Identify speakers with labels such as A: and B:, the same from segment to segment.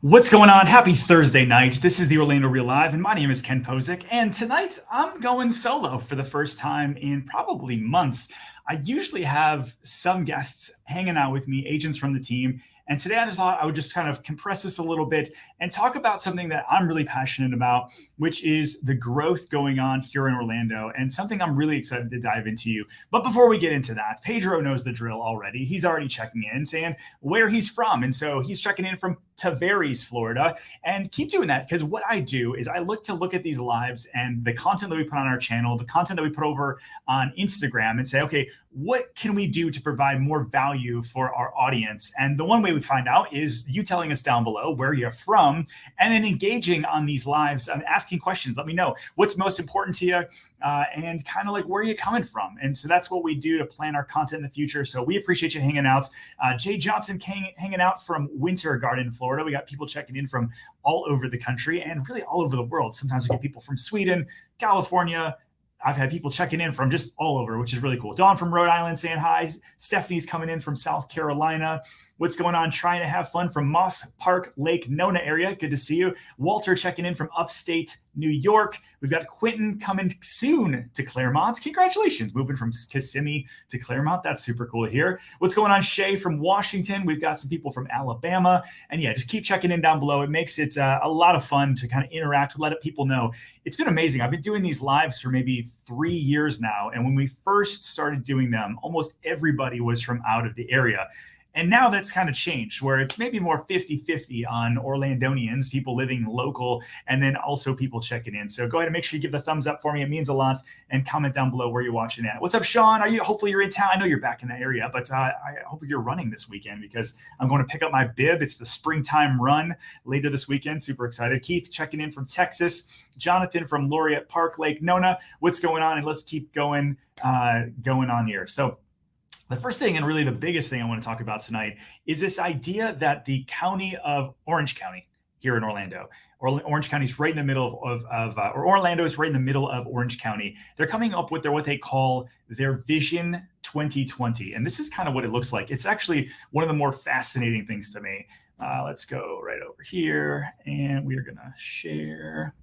A: What's going on? Happy Thursday night. This is the Orlando Real Live, and my name is Ken Posick. And tonight I'm going solo for the first time in probably months. I usually have some guests hanging out with me, agents from the team. And today I just thought I would just kind of compress this a little bit and talk about something that I'm really passionate about, which is the growth going on here in Orlando and something I'm really excited to dive into. But before we get into that, Pedro knows the drill already. He's already checking in, saying where he's from. And so he's checking in from Tavares, Florida. And keep doing that, because what I do is I look at these lives and the content that we put on our channel, the content that we put over on Instagram, and say, okay, what can we do to provide more value for our audience? And the one way we find out is you telling us down below where you're from, and then engaging on these lives and asking questions. Let me know what's most important to you, and kind of like where are you coming from. And so that's what we do to plan our content in the future. So we appreciate you hanging out. Jay Johnson hanging out from Winter Garden, Florida. We got people checking in from all over the country and really all over the world. Sometimes we get people from Sweden, California. I've had people checking in from just all over, which is really cool. Dawn from Rhode Island saying hi. Stephanie's coming in from South Carolina. What's going on? Trying to have fun from Moss Park, Lake Nona area. Good to see you. Walter checking in from upstate New York. We've got Quentin coming soon to Claremont. Congratulations. Moving from Kissimmee to Claremont. That's super cool to hear. What's going on? Shay from Washington. We've got some people from Alabama. And yeah, just keep checking in down below. It makes it a lot of fun to kind of interact, let people know. It's been amazing. I've been doing these lives for maybe 3 years now. And when we first started doing them, almost everybody was from out of the area. And now that's kind of changed, where it's maybe more 50-50 on Orlandonians, people living local, and then also people checking in. So go ahead and make sure you give the thumbs up for me. It means a lot. And comment down below where you're watching at. What's up, Sean? Hopefully you're in town. I know you're back in that area, but I hope you're running this weekend, because I'm going to pick up my bib. It's the springtime run later this weekend. Super excited. Keith checking in from Texas. Jonathan from Laureate Park, Lake Nona. What's going on? And let's keep going on here. So the first thing, and really the biggest thing I want to talk about tonight, is this idea that the county of Orange County here in Orlando, Orange County is right in the middle or Orlando is right in the middle of Orange County. They're coming up with what they call their Vision 2020. And this is kind of what it looks like. It's actually one of the more fascinating things to me. Let's go right over here, and we are going to share.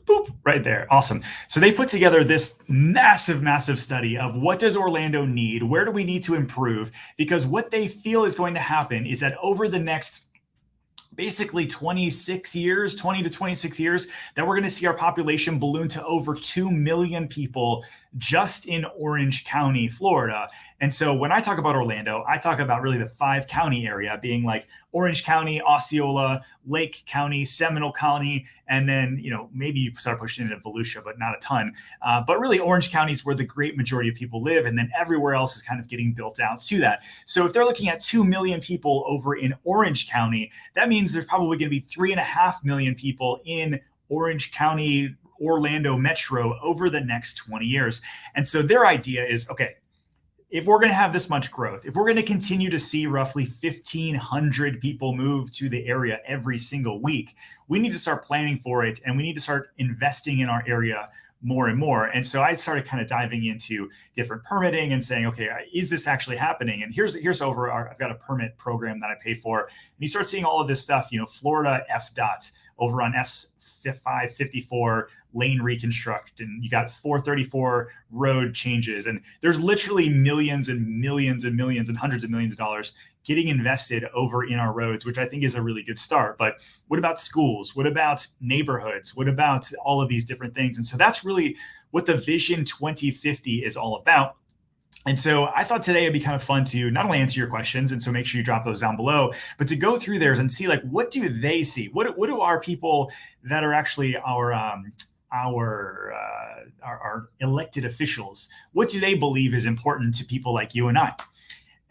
A: Boop, right there. Awesome. So they put together this massive study of what does Orlando need? Where do we need to improve? Because what they feel is going to happen is that over the next basically 20 to 26 years, that we're going to see our population balloon to over 2 million people just in Orange County, Florida. And so when I talk about Orlando, I talk about really the 5-county area being like Orange County, Osceola, Lake County, Seminole County, and then, maybe you start pushing into Volusia, but not a ton. But really Orange County is where the great majority of people live. And then everywhere else is kind of getting built out to that. So if they're looking at 2 million people over in Orange County, that means there's probably going to be 3.5 million people in Orange County, Orlando Metro over the next 20 years. And so their idea is, okay, if we're going to have this much growth, if we're going to continue to see roughly 1,500 people move to the area every single week, we need to start planning for it, and we need to start investing in our area more and more. And so I started kind of diving into different permitting and saying, okay, is this actually happening? And here's I've got a permit program that I pay for. And you start seeing all of this stuff, Florida FDOT over on S554 lane reconstruct, and you got 434 road changes, and there's literally millions and millions and millions and hundreds of millions of dollars getting invested over in our roads, which I think is a really good start. But what about schools? What about neighborhoods? What about all of these different things? And so that's really what the Vision 2050 is all about. And so I thought today it'd be kind of fun to not only answer your questions, and so make sure you drop those down below, but to go through theirs and see, like, what do they see? What do our people that are actually our elected officials, what do they believe is important to people like you and I?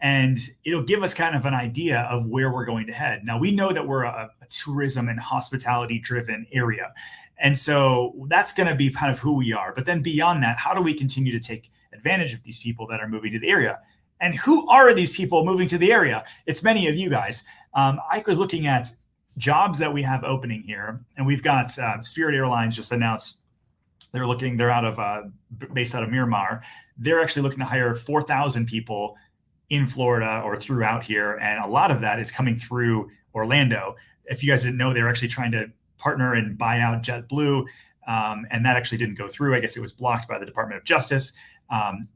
A: And it'll give us kind of an idea of where we're going to head. Now, we know that we're a tourism and hospitality driven area. And so that's going to be kind of who we are. But then beyond that, how do we continue to take advantage of these people that are moving to the area? And who are these people moving to the area? It's many of you guys. I was looking at jobs that we have opening here, and we've got Spirit Airlines just announced they're based out of Miramar. They're actually looking to hire 4,000 people in Florida or throughout here. And a lot of that is coming through Orlando. If you guys didn't know, they were actually trying to partner and buy out JetBlue. And that actually didn't go through. I guess it was blocked by the Department of Justice.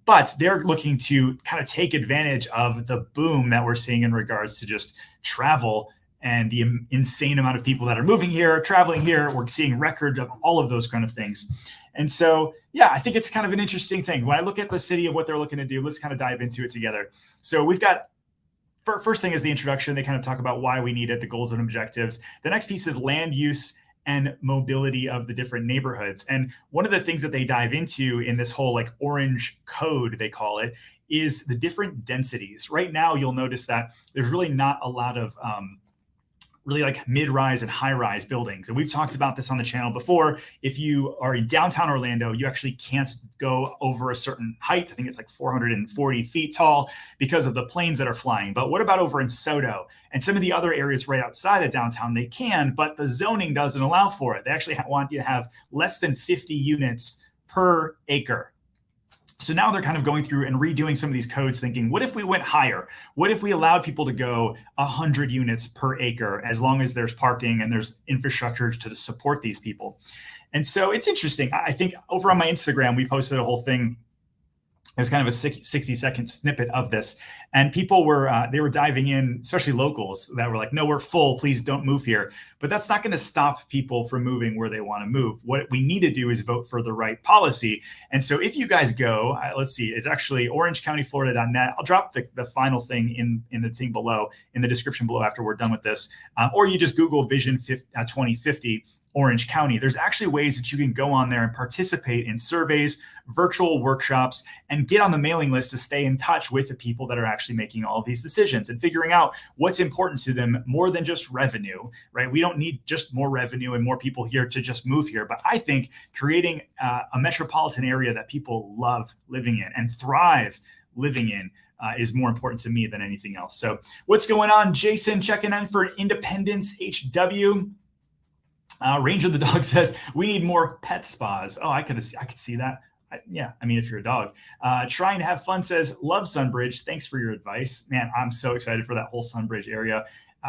A: But they're looking to kind of take advantage of the boom that we're seeing in regards to just travel and the insane amount of people that are moving here, traveling here. We're seeing records of all of those kind of things. And so, yeah, I think it's kind of an interesting thing. When I look at the city of what they're looking to do, let's kind of dive into it together. So we've got, first thing is the introduction. They kind of talk about why we need it, the goals and objectives. The next piece is land use and mobility of the different neighborhoods. And one of the things that they dive into in this whole like orange code, they call it, is the different densities. Right now, you'll notice that there's really not a lot of really like mid-rise and high-rise buildings. And we've talked about this on the channel before. If you are in downtown Orlando, you actually can't go over a certain height. I think it's like 440 feet tall because of the planes that are flying. But what about over in Soto and some of the other areas right outside of downtown? They can, but the zoning doesn't allow for it. They actually want you to have less than 50 units per acre. So now they're kind of going through and redoing some of these codes thinking, what if we went higher? What if we allowed people to go 100 units per acre as long as there's parking and there's infrastructure to support these people? And so it's interesting. I think over on my Instagram, we posted a whole thing. It was kind of a 60-second snippet of this. And people were, they were diving in, especially locals that were like, no, we're full, please don't move here. But that's not going to stop people from moving where they want to move. What we need to do is vote for the right policy. And so if you guys go, let's see, it's actually orangecountyflorida.net. I'll drop the final thing in the thing below, in the description below after we're done with this. Or you just Google Vision 2050. Orange County. There's actually ways that you can go on there and participate in surveys, virtual workshops, and get on the mailing list to stay in touch with the people that are actually making all of these decisions and figuring out what's important to them more than just revenue, right? We don't need just more revenue and more people here to just move here. But I think creating a metropolitan area that people love living in and thrive living in is more important to me than anything else. So what's going on? Jason checking in for Independence HW. Ranger the dog says we need more pet spas. Oh, I could see that. Yeah, I mean, if you're a dog. Trying to have fun says love Sunbridge. Thanks for your advice, man. I'm so excited for that whole Sunbridge area.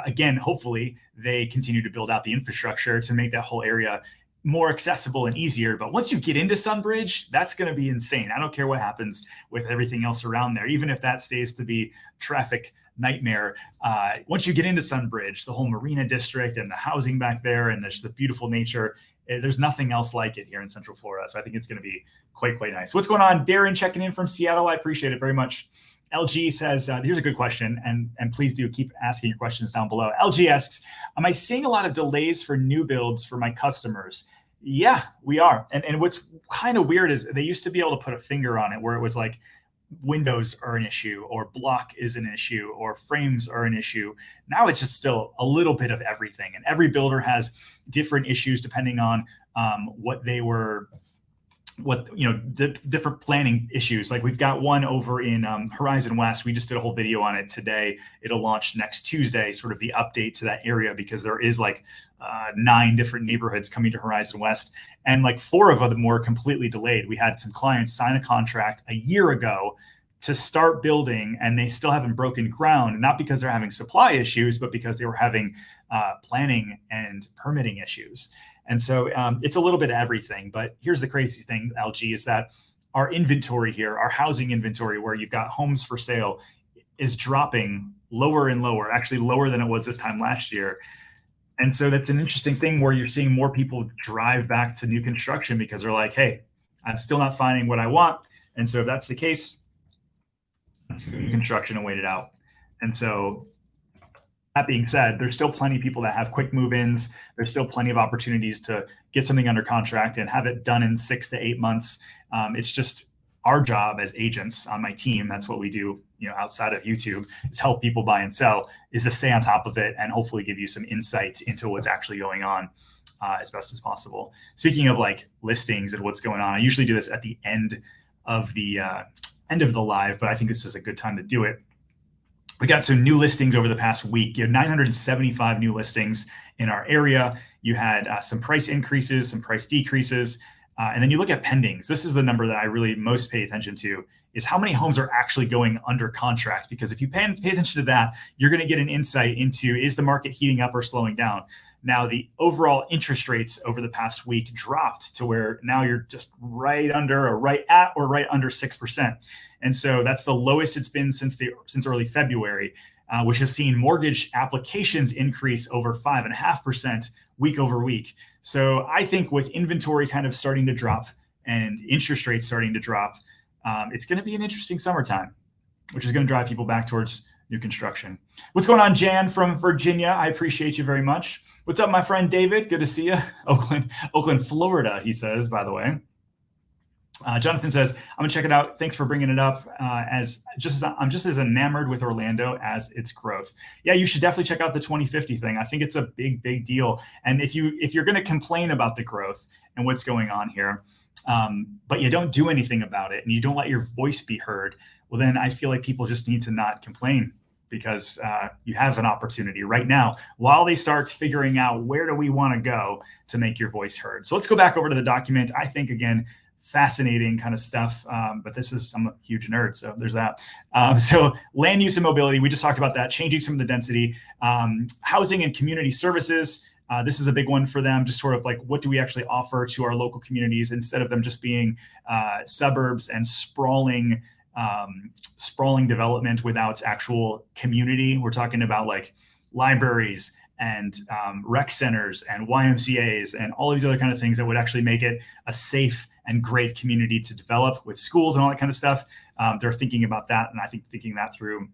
A: Again, hopefully they continue to build out the infrastructure to make that whole area more accessible and easier. But once you get into Sunbridge, that's going to be insane. I don't care what happens with everything else around there, even if that stays to be traffic nightmare. Once you get into Sunbridge, the whole Marina District and the housing back there, and there's the beautiful nature, there's nothing else like it here in Central Florida. So I think it's going to be quite nice. What's going on? Darren checking in from Seattle. I appreciate it very much. LG says, here's a good question, and please do keep asking your questions down below. LG asks, am I seeing a lot of delays for new builds for my customers? Yeah, we are. And what's kind of weird is they used to be able to put a finger on it where it was like windows are an issue or block is an issue or frames are an issue. Now it's just still a little bit of everything. And every builder has different issues depending on different planning issues. Like we've got one over in Horizon West. We just did a whole video on it today. It'll launch next Tuesday, sort of the update to that area, because there is like 9 different neighborhoods coming to Horizon West. And like 4 of them were completely delayed. We had some clients sign a contract a year ago to start building, and they still haven't broken ground, not because they're having supply issues, but because they were having planning and permitting issues. And so it's a little bit of everything. But here's the crazy thing, LG, is that our inventory here, our housing inventory, where you've got homes for sale, is dropping lower and lower, actually lower than it was this time last year. And so that's an interesting thing where you're seeing more people drive back to new construction because they're like, hey, I'm still not finding what I want. And so if that's the case, new construction and wait it out. And so that being said, there's still plenty of people that have quick move-ins. There's still plenty of opportunities to get something under contract and have it done in 6 to 8 months. It's just our job as agents on my team. That's what we do, outside of YouTube, is help people buy and sell, is to stay on top of it and hopefully give you some insights into what's actually going on as best as possible. Speaking of like listings and what's going on, I usually do this at the end of the live, but I think this is a good time to do it. We got some new listings over the past week. You had 975 new listings in our area. You had some price increases, some price decreases. And then you look at pendings. This is the number that I really most pay attention to, is how many homes are actually going under contract. Because if you pay attention to that, you're going to get an insight into, is the market heating up or slowing down? Now, the overall interest rates over the past week dropped to where now you're just right under or right at or right under 6%. And so that's the lowest it's been since early February, which has seen mortgage applications increase over 5.5% week over week. So I think with inventory kind of starting to drop and interest rates starting to drop, it's going to be an interesting summertime, which is going to drive people back towards new construction. What's going on, Jan from Virginia? I appreciate you very much. What's up, my friend David? Good to see you. Oakland, Florida, he says, by the way. Jonathan says, I'm gonna check it out. Thanks for bringing it up. I'm just as enamored with Orlando as its growth. Yeah, you should definitely check out the 2050 thing. I think it's a big deal. And if you're going to complain about the growth and what's going on here, but you don't do anything about it and you don't let your voice be heard, well, then I feel like people just need to not complain, because you have an opportunity right now while they start figuring out where do we want to go to make your voice heard. So let's go back over to the document. I think, again, fascinating kind of stuff, but I'm a huge nerd, so there's that. So land use and mobility, we just talked about that, changing some of the density. Housing and community services, this is a big one for them, just sort of like, what do we actually offer to our local communities instead of them just being suburbs and sprawling development without actual community. We're talking about like libraries and rec centers and YMCAs and all these other kind of things that would actually make it a safe and great community to develop with schools and all that kind of stuff. They're thinking about that, and I think thinking that through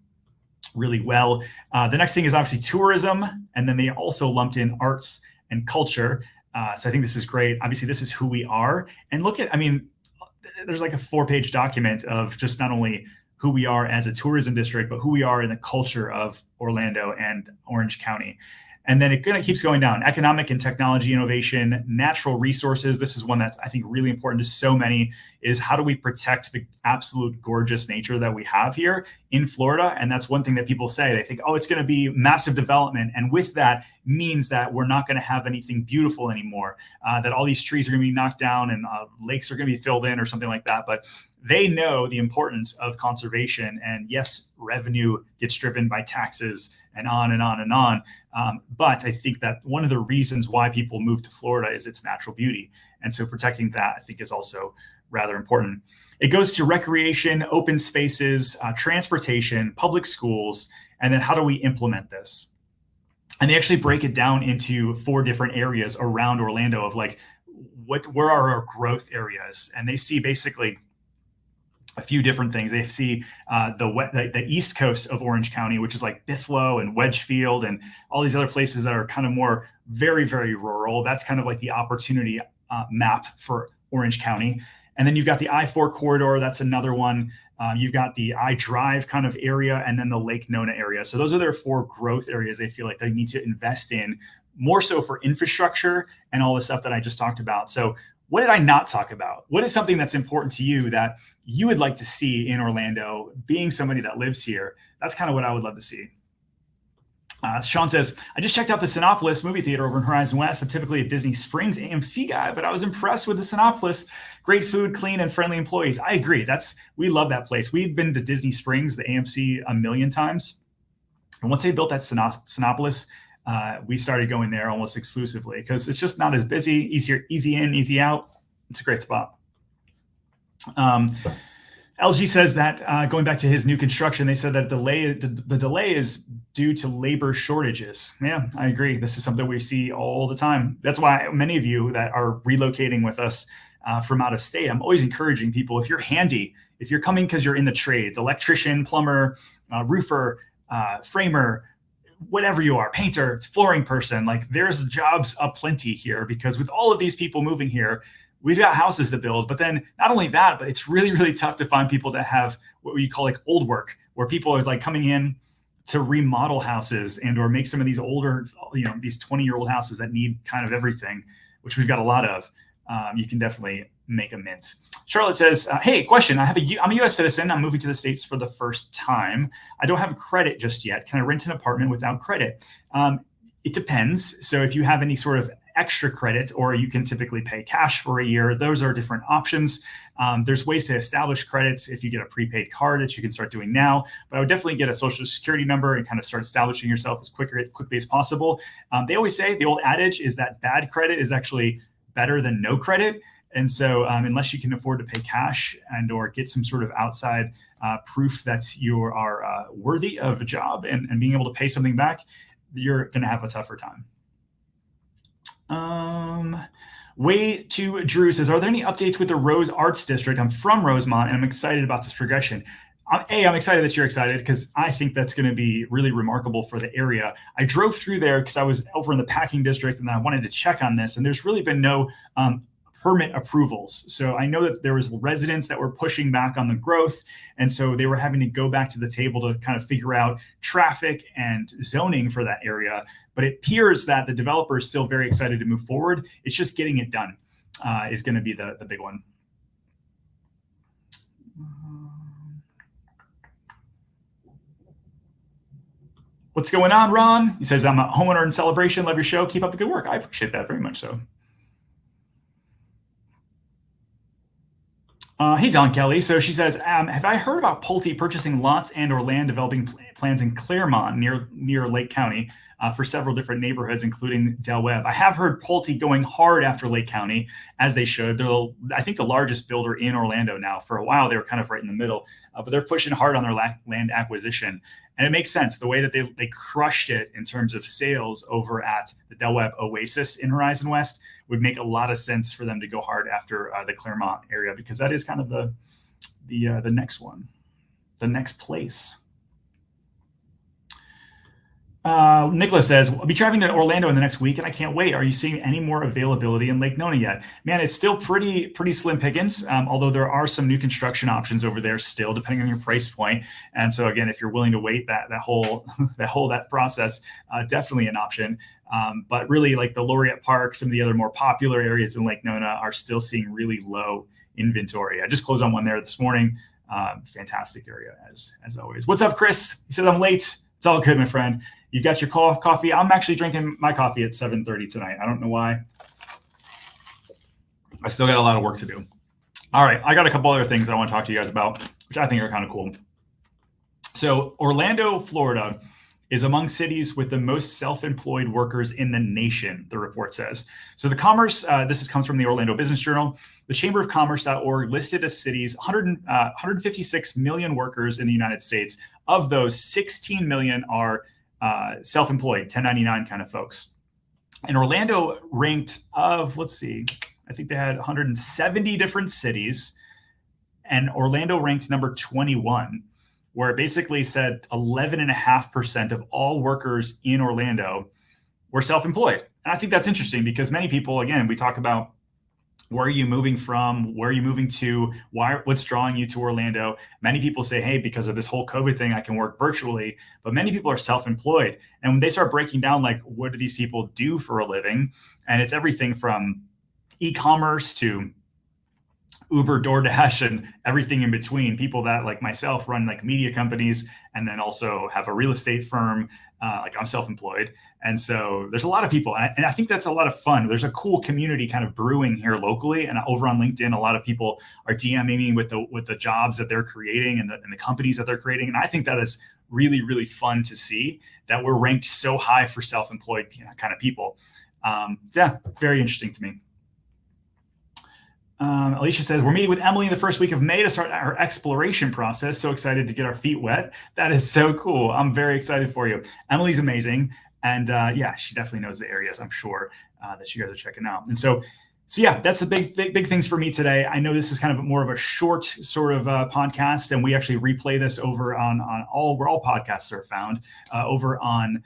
A: really well. The next thing is obviously tourism, and then they also lumped in arts and culture. So I think this is great. Obviously, this is who we are. And there's like a 4-page document of just not only who we are as a tourism district, but who we are in the culture of Orlando and Orange County. And then it kind of keeps going down. Economic and technology innovation, natural resources. This is one that's, I think, really important to so many, is how do we protect the absolute gorgeous nature that we have here in Florida? And that's one thing that people say. They think, oh, it's going to be massive development. And with that means that we're not going to have anything beautiful anymore, that all these trees are going to be knocked down and lakes are going to be filled in or something like that. But they know the importance of conservation. And yes, revenue gets driven by taxes and on and on and on. But I think that one of the reasons why people move to Florida is its natural beauty. And so protecting that, I think, is also rather important. It goes to recreation, open spaces, transportation, public schools, and then how do we implement this? And they actually break it down into 4 different areas around Orlando of like, where are our growth areas? And they see basically a few different things. They see the east coast of Orange County, which is like Bithlo and Wedgefield and all these other places that are kind of more very rural. That's kind of like the opportunity map for Orange County. And then you've got the I-4 corridor. That's another one. You've got the I-Drive kind of area, and then the Lake Nona area. So those are their 4 growth areas they feel like they need to invest in, more so for infrastructure and all the stuff that I just talked about. So what did I not talk about? What is something that's important to you that you would like to see in Orlando, being somebody that lives here? That's kind of what I would love to see. Sean says, I just checked out the Sinopolis movie theater over in Horizon West. I'm typically a Disney Springs AMC guy, but I was impressed with the Sinopolis. Great food, clean and friendly employees. I agree. We love that place. We've been to Disney Springs, the AMC, a million times. And once they built that Sinopolis, we started going there almost exclusively because it's just not as busy, easy in, easy out. It's a great spot. LG says that going back to his new construction, they said that the delay is due to labor shortages. Yeah, I agree. This is something we see all the time. That's why many of you that are relocating with us from out of state, I'm always encouraging people, if you're handy, if you're coming because you're in the trades, electrician, plumber, roofer, framer, whatever you are, painter, flooring person, like there's jobs aplenty here, because with all of these people moving here, we've got houses to build. But then not only that, but it's really tough to find people that have what we call like old work, where people are like coming in to remodel houses and or make some of these older, these 20-year-old houses that need kind of everything, which we've got a lot of. You can definitely make a mint. Charlotte says, hey, question. I'm a U.S. citizen. I'm moving to the States for the first time. I don't have credit just yet. Can I rent an apartment without credit? It depends. So if you have any sort of extra credit, or you can typically pay cash for a year. Those are different options. There's ways to establish credits if you get a prepaid card that you can start doing now. But I would definitely get a social security number and kind of start establishing yourself as quickly as possible. They always say, the old adage is that bad credit is actually better than no credit. And so unless you can afford to pay cash and or get some sort of outside proof that you are worthy of a job and being able to pay something back, you're going to have a tougher time. Way to Drew says, are there any updates with the Rose Arts District? I'm from Rosemont and I'm excited about this progression. I'm excited that you're excited because I think that's going to be really remarkable for the area. I drove through there because I was over in the packing district and I wanted to check on this, and there's really been no permit approvals. So I know that there was residents that were pushing back on the growth. And so they were having to go back to the table to kind of figure out traffic and zoning for that area. But it appears that the developer is still very excited to move forward. It's just getting it done is going to be the big one. What's going on, Ron? He says, I'm a homeowner in Celebration. Love your show. Keep up the good work. I appreciate that very much so. Hey, Don Kelly. So she says, have I heard about Pulte purchasing lots and or land developing plans in Claremont near Lake County for several different neighborhoods, including Del Webb? I have heard Pulte going hard after Lake County, as they should. They're, I think, the largest builder in Orlando now. For a while, they were kind of right in the middle, but they're pushing hard on their land acquisition. And it makes sense. The way that they crushed it in terms of sales over at the Del Webb Oasis in Horizon West would make a lot of sense for them to go hard after the Claremont area, because that is kind of the next one, the next place. Nicholas says, I'll be driving to Orlando in the next week and I can't wait. Are you seeing any more availability in Lake Nona yet? Man, it's still pretty slim pickings, although there are some new construction options over there still, depending on your price point. And so again, if you're willing to wait that whole process, definitely an option. But really, like the Laureate Park, some of the other more popular areas in Lake Nona are still seeing really low inventory. I just closed on one there this morning. Fantastic area as always. What's up, Chris? He said I'm late. It's all good, my friend. You got your coffee. I'm actually drinking my coffee at 7:30 tonight. I don't know why. I still got a lot of work to do. All right, I got a couple other things I want to talk to you guys about, which I think are kind of cool. So Orlando, Florida is among cities with the most self-employed workers in the nation, the report says. So the Commerce, comes from the Orlando Business Journal. The Chamber of Commerce.org listed a city's 156 million workers in the United States. Of those, 16 million are self-employed, 1099 kind of folks. And Orlando ranked let's see, I think they had 170 different cities, and Orlando ranked number 21, where it basically said 11.5% of all workers in Orlando were self-employed. And I think that's interesting because many people, again, we talk about where are you moving from? Where are you moving to? What's drawing you to Orlando? Many people say, hey, because of this whole COVID thing, I can work virtually. But many people are self-employed. And when they start breaking down, like, what do these people do for a living? And it's everything from e-commerce to Uber, DoorDash, and everything in between. People that, like myself, run like media companies and then also have a real estate firm. Like I'm self-employed. And so there's a lot of people. And I think that's a lot of fun. There's a cool community kind of brewing here locally. And over on LinkedIn, a lot of people are DMing me with the jobs that they're creating and the companies that they're creating. And I think that is really, really fun to see that we're ranked so high for self-employed kind of people. Yeah, very interesting to me. Alicia says, we're meeting with Emily in the first week of May to start our exploration process. So excited to get our feet wet. That is so cool. I'm very excited for you. Emily's amazing. And yeah, she definitely knows the areas, I'm sure, that you guys are checking out. And so yeah, that's the big things for me today. I know this is kind of more of a short sort of podcast, and we actually replay this over on where all podcasts are found over on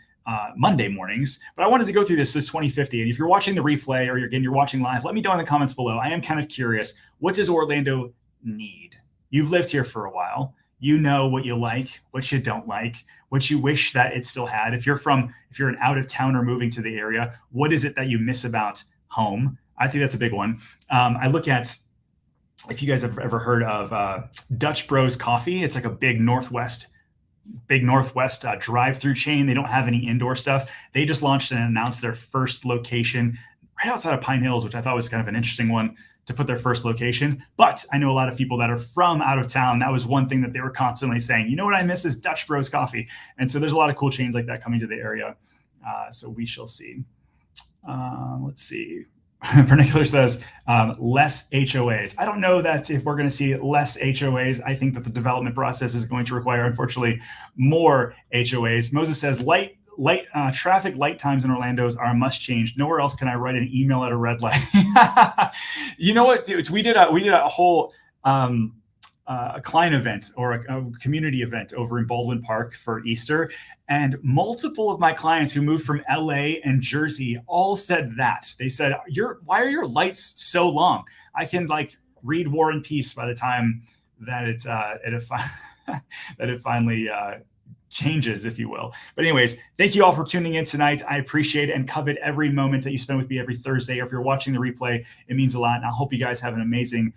A: Monday mornings. But I wanted to go through this 2050. And if you're watching the replay or you're watching live, let me know in the comments below. I am kind of curious. What does Orlando need? You've lived here for a while. You know what you like, what you don't like, what you wish that it still had. If you're an out of towner moving to the area, what is it that you miss about home? I think that's a big one. I look at, if you guys have ever heard of Dutch Bros Coffee, it's like a big Northwest drive-through chain. They don't have any indoor stuff. They just launched and announced their first location right outside of Pine Hills, which I thought was kind of an interesting one to put their first location. But I know a lot of people that are from out of town. That was one thing that they were constantly saying, you know what I miss is Dutch Bros coffee. And so there's a lot of cool chains like that coming to the area. So we shall see. Let's see. Vernacular says less HOAs. I don't know that if we're going to see less HOAs. I think that the development process is going to require, unfortunately, more HOAs. Moses says traffic light times in Orlando's are a must change. Nowhere else can I write an email at a red light. You know what, dudes? We did a whole a client event or a community event over in Baldwin Park for Easter. And multiple of my clients who moved from LA and Jersey all said that. They said, why are your lights so long? I can like read War and Peace by the time that it finally changes, if you will. But anyways, thank you all for tuning in tonight. I appreciate and covet every moment that you spend with me every Thursday. Or if you're watching the replay, it means a lot. And I hope you guys have an amazing